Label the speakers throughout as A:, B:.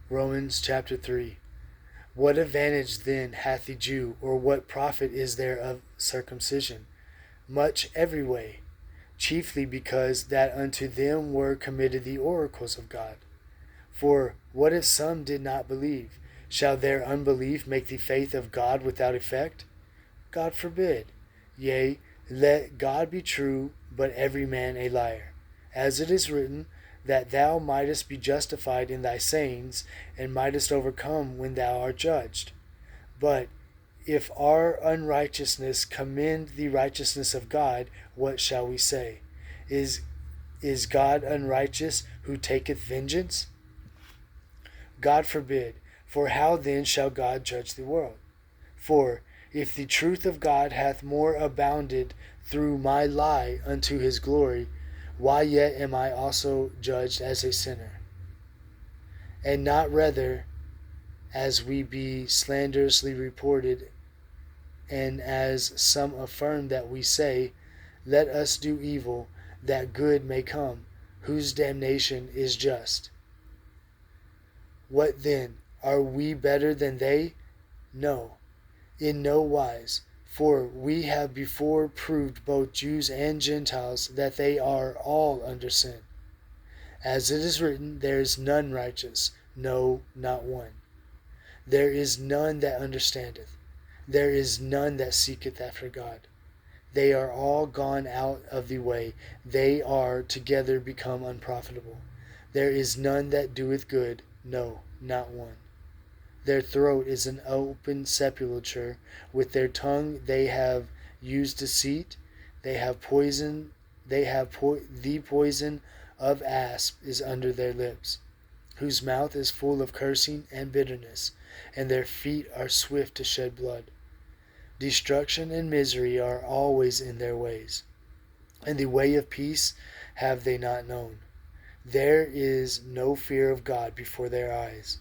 A: Romans chapter 3. What advantage then hath the Jew, or what profit is there of circumcision? Much every way, chiefly because that unto them were committed the oracles of God. For what if some did not believe? Shall their unbelief make the faith of God without effect? God forbid. Yea, let God be true, but every man a liar. As it is written, that thou mightest be justified in thy sayings, and mightest overcome when thou art judged. But if our unrighteousness commend the righteousness of God, what shall we say? Is God unrighteous who taketh vengeance? God forbid. For how then shall God judge the world? For if the truth of God hath more abounded through my lie unto his glory, why yet am I also judged as a sinner? And not rather as we be slanderously reported, and as some affirm that we say, let us do evil, that good may come, whose damnation is just. What then? Are we better than they? No, in no wise. For we have before proved both Jews and Gentiles that they are all under sin. As it is written, there is none righteous, no, not one. There is none that understandeth. There is none that seeketh after God. They are all gone out of the way. They are together become unprofitable. There is none that doeth good, no, not one. Their throat is an open sepulchre. With their tongue they have used deceit. They have poison. The poison of asp is under their lips, whose mouth is full of cursing and bitterness, and their feet are swift to shed blood. Destruction and misery are always in their ways, and the way of peace have they not known. There is no fear of God before their eyes.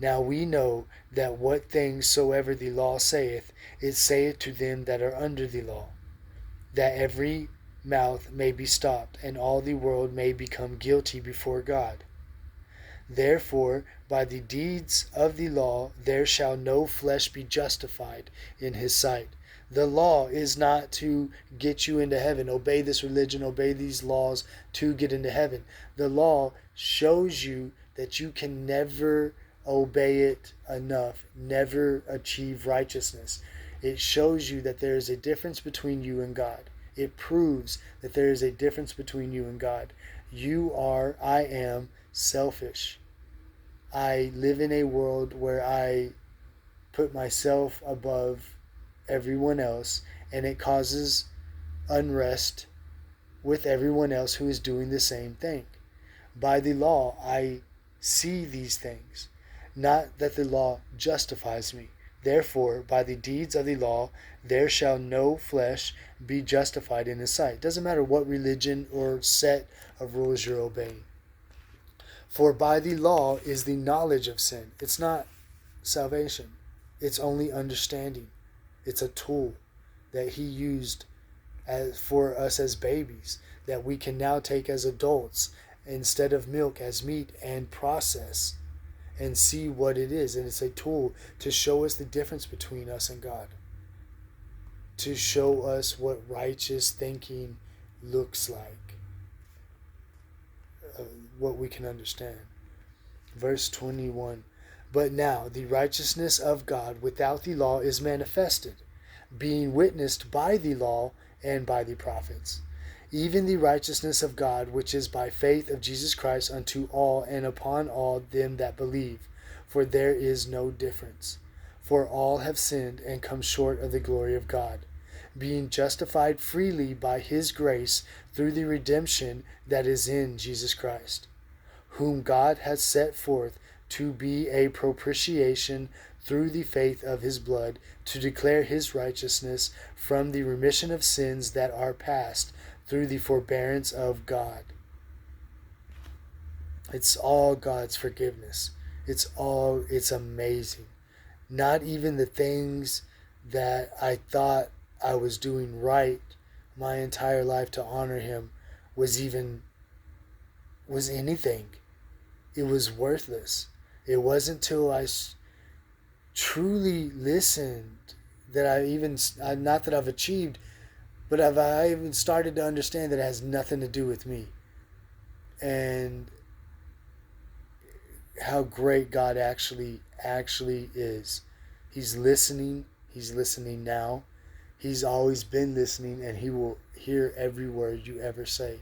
A: Now we know that what things soever the law saith, it saith to them that are under the law, that every mouth may be stopped, and all the world may become guilty before God. Therefore, by the deeds of the law, there shall no flesh be justified in his sight. The law is not to get you into heaven. Obey this religion, obey these laws to get into heaven. The law shows you that you can never obey it enough, never achieve righteousness. It shows you that there is a difference between you and God. It proves that there is a difference between you and God. I am selfish. I live in a world where I put myself above everyone else, and it causes unrest with everyone else who is doing the same thing. By the law, I see these things, not that the law justifies me. Therefore, by the deeds of the law, there shall no flesh be justified in his sight. It doesn't matter what religion or set of rules you're obeying. For by the law is the knowledge of sin. It's not salvation. It's only understanding. It's a tool that he used for us as babies, that we can now take as adults instead of milk as meat and process and see what it is. And it's a tool to show us the difference between us and God, to show us what righteous thinking looks like, what we can understand. Verse 21. But now the righteousness of God without the law is manifested, being witnessed by the law and by the prophets, even the righteousness of God which is by faith of Jesus Christ unto all and upon all them that believe. For there is no difference. For all have sinned and come short of the glory of God, being justified freely by his grace through the redemption that is in Jesus Christ, whom God hath set forth to be a propitiation through the faith of his blood, to declare his righteousness from the remission of sins that are past through the forbearance of God. It's all God's forgiveness. It's amazing. Not even the things that I thought I was doing right my entire life to honor him was anything. It was worthless. It wasn't till I truly listened that not that I've achieved, but I even started to understand that it has nothing to do with me. And how great God actually is. He's listening. He's listening now. He's always been listening, and he will hear every word you ever say,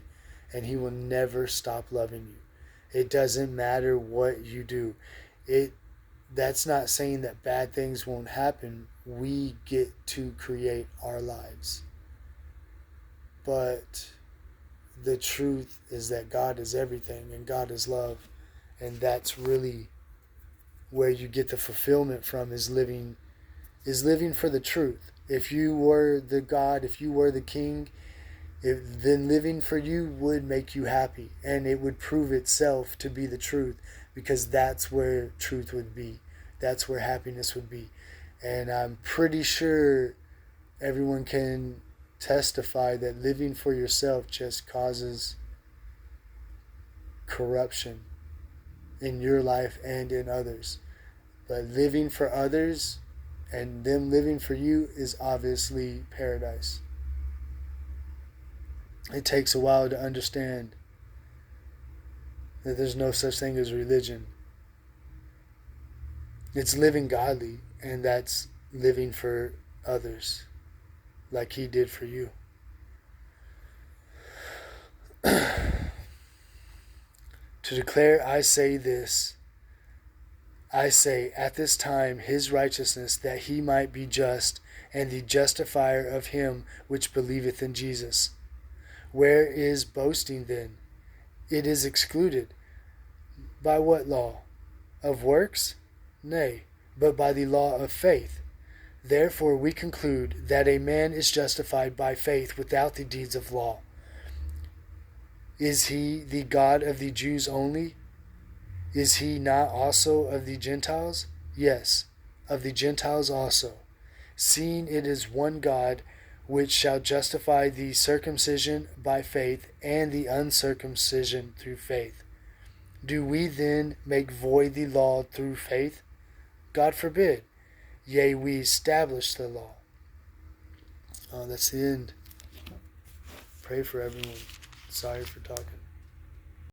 A: and he will never stop loving you. It doesn't matter what you do. That's not saying that bad things won't happen. We get to create our lives. But the truth is that God is everything and God is love. And that's really where you get the fulfillment from, is living for the truth. If you were the God, if you were the king, then living for you would make you happy, and it would prove itself to be the truth, because that's where truth would be. That's where happiness would be. And I'm pretty sure everyone can testify that living for yourself just causes corruption in your life and in others. But living for others and them living for you is obviously paradise. It takes a while to understand that there's no such thing as religion. It's living godly, and that's living for others like he did for you. To declare, I say this, I say at this time his righteousness, that he might be just, and the justifier of him which believeth in Jesus. Where is boasting then? It is excluded. By what law? Of works? Nay, but by the law of faith. Therefore we conclude that a man is justified by faith without the deeds of law. Is he the God of the Jews only? Is he not also of the Gentiles? Yes, of the Gentiles also. Seeing it is one God, which shall justify the circumcision by faith and the uncircumcision through faith. Do we then make void the law through faith? God forbid. Yea, we establish the law. Oh, that's the end. Pray for everyone. Sorry for talking.